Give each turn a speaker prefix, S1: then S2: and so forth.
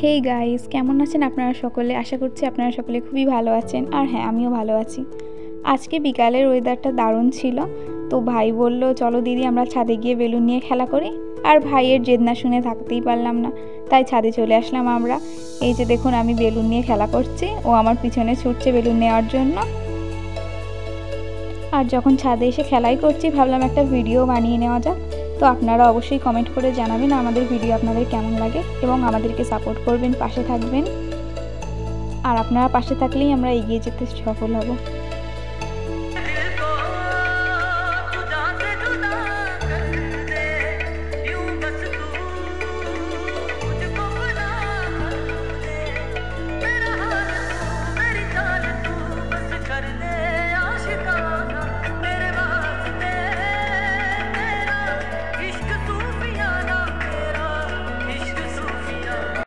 S1: Hey guys, কেমন আছেন আপনারা সকলে? আশা করছি আপনারা সকলে খুবই ভালো আছেন। আর হ্যাঁ, আমিও ভালো আছি। আজকে বিকালের ওয়েদারটা দারুণ ছিল। তো ভাই বলল, চলো দিদি আমরা ছাদে গিয়ে বেলুন নিয়ে খেলা করি। আর ভাইয়ের জেদ না শুনে থাকতেই পারলাম না, তাই ছাদে চলে আসলাম আমরা। এই যে দেখুন, আমি বেলুন নিয়ে খেলা করছি, ও আমার পিছনে ছুটছে বেলুন নেওয়ার জন্য। আর যখন ছাদে এসে খেলাই করছি, ভাবলাম একটা ভিডিও বানিয়ে নেওয়া যাক। তো আপনারা অবশ্যই কমেন্ট করে জানাবেন আমাদের ভিডিও আপনাদের কেমন লাগে, এবং আমাদেরকে সাপোর্ট করবেন, পাশে থাকবেন। আর আপনারা পাশে থাকলেই আমরা এগিয়ে যেতে সফল হব।